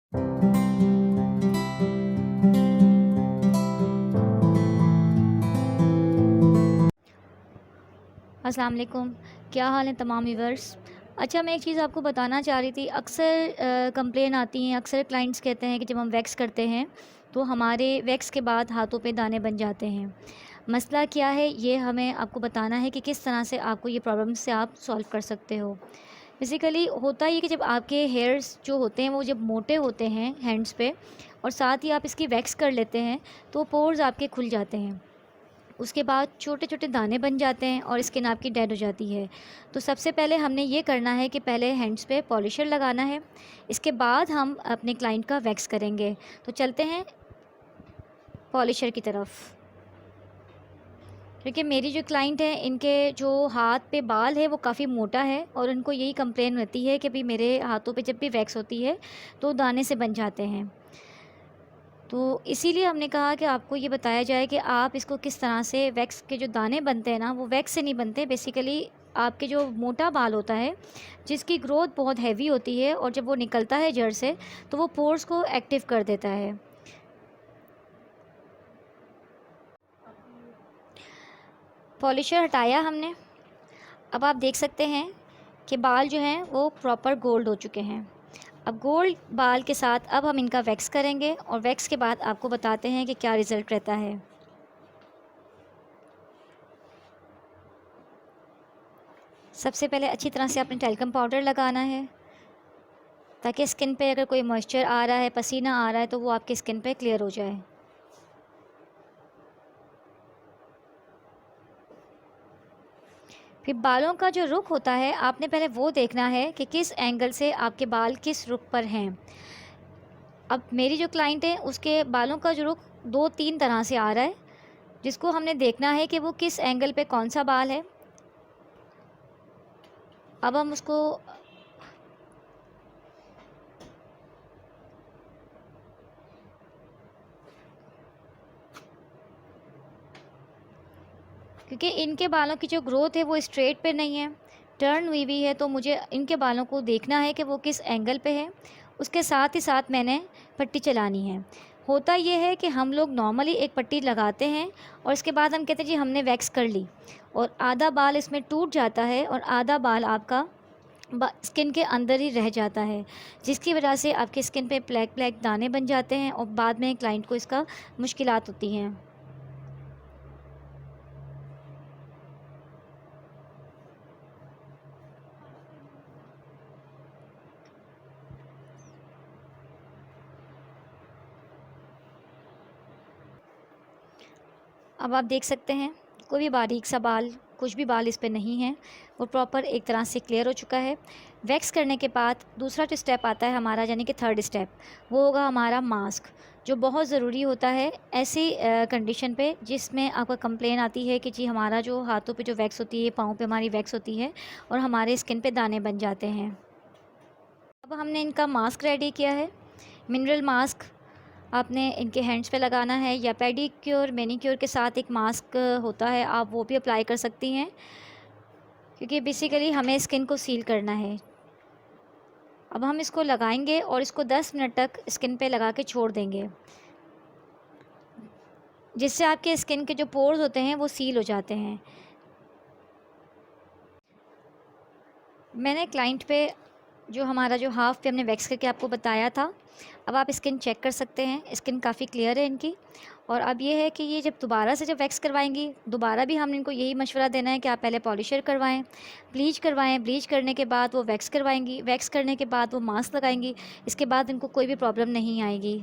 अस्सलाम वालेकुम। क्या हाल है तमाम व्यूअर्स। अच्छा, मैं एक चीज़ आपको बताना चाह रही थी। अक्सर कंप्लेन आती हैं, अक्सर क्लाइंट्स कहते हैं कि जब हम वैक्स करते हैं तो हमारे वैक्स के बाद हाथों पे दाने बन जाते हैं। मसला क्या है, ये हमें आपको बताना है कि किस तरह से आपको ये प्रॉब्लम से आप सॉल्व कर सकते हो। बेसिकली होता ये कि जब आपके हेयर्स जो होते हैं वो जब मोटे होते हैं हैंड्स पे, और साथ ही आप इसकी वैक्स कर लेते हैं, तो पोर्स आपके खुल जाते हैं। उसके बाद छोटे-छोटे दाने बन जाते हैं और स्किन आपकी डेड हो जाती है। तो सबसे पहले हमने ये करना है कि पहले हैंड्स पे पॉलिशर लगाना है, इसके बाद हम अपने क्लाइंट का वैक्स करेंगे। तो चलते हैं पॉलिशर की तरफ। क्योंकि मेरी जो क्लाइंट है, इनके जो हाथ पे बाल है वो काफ़ी मोटा है और उनको यही कंप्लेन रहती है कि भई मेरे हाथों पे जब भी वैक्स होती है तो दाने से बन जाते हैं। तो इसीलिए हमने कहा कि आपको ये बताया जाए कि आप इसको किस तरह से, वैक्स के जो दाने बनते हैं ना, वो वैक्स से नहीं बनते। बेसिकली आपके जो मोटा बाल होता है, जिसकी ग्रोथ बहुत हैवी होती है, और जब वो निकलता है जड़ से तो वो पोर्स को एक्टिव कर देता है। पॉलिशर हटाया हमने। अब आप देख सकते हैं कि बाल जो हैं वो प्रॉपर गोल्ड हो चुके हैं। अब गोल्ड बाल के साथ अब हम इनका वैक्स करेंगे और वैक्स के बाद आपको बताते हैं कि क्या रिज़ल्ट रहता है। सबसे पहले अच्छी तरह से आपने टैल्कम पाउडर लगाना है, ताकि स्किन पे अगर कोई मॉइस्चर आ रहा है, पसीना आ रहा है, तो वो आपकी स्किन पे क्लियर हो जाए। फिर बालों का जो रुख होता है, आपने पहले वो देखना है कि किस एंगल से आपके बाल किस रुख पर हैं। अब मेरी जो क्लाइंट है, उसके बालों का जो रुख 2-3 तरह से आ रहा है, जिसको हमने देखना है कि वो किस एंगल पे कौन-सा बाल है। अब हम उसको, क्योंकि इनके बालों की जो ग्रोथ है वो स्ट्रेट पे नहीं है, टर्न हुई हुई है, तो मुझे इनके बालों को देखना है कि वो किस एंगल पे है। उसके साथ ही साथ मैंने पट्टी चलानी है। होता ये है कि हम लोग नॉर्मली एक पट्टी लगाते हैं और इसके बाद हम कहते हैं जी हमने वैक्स कर ली, और आधा बाल इसमें टूट जाता है और आधा बाल आपका स्किन के अंदर ही रह जाता है, जिसकी वजह से आपकी स्किन पे ब्लैक ब्लैक दाने बन जाते हैं और बाद में क्लाइंट को इसका मुश्किलात होती हैं। अब आप देख सकते हैं कोई भी बारीक सा बाल, कुछ भी बाल इस पे नहीं है, वो प्रॉपर एक तरह से क्लियर हो चुका है। वैक्स करने के बाद दूसरा जो स्टेप आता है हमारा, यानी कि थर्ड स्टेप, वो होगा हमारा मास्क, जो बहुत ज़रूरी होता है ऐसी कंडीशन पे जिसमें आपका कंप्लेन आती है कि जी हमारा जो हाथों पे जो वैक्स होती है, पाँव पे हमारी वैक्स होती है और हमारे स्किन पे दाने बन जाते हैं। अब हमने इनका मास्क रेडी किया है। मिनरल मास्क आपने इनके हैंड्स पे लगाना है, या पेडिक्योर मैनीक्योर के साथ एक मास्क होता है, आप वो भी अप्लाई कर सकती हैं, क्योंकि बेसिकली हमें स्किन को सील करना है। अब हम इसको लगाएंगे और इसको 10 मिनट तक स्किन पे लगा के छोड़ देंगे, जिससे आपके स्किन के जो पोर्स होते हैं वो सील हो जाते हैं। मैंने क्लाइंट पे जो हमारा जो हाफ़ पे हमने वैक्स करके आपको बताया था। अब आप स्किन चेक कर सकते हैं, स्किन काफ़ी क्लियर है इनकी। और अब ये है कि ये जब दोबारा से जब वैक्स करवाएंगी, दोबारा भी हमने इनको यही मशवरा देना है कि आप पहले पॉलिशर करवाएं, ब्लीच करवाएं, ब्लीच करने के बाद वो वैक्स करवाएंगी, वैक्स करने के बाद वो मास्क लगाएंगी। इसके बाद इनको कोई भी प्रॉब्लम नहीं आएगी।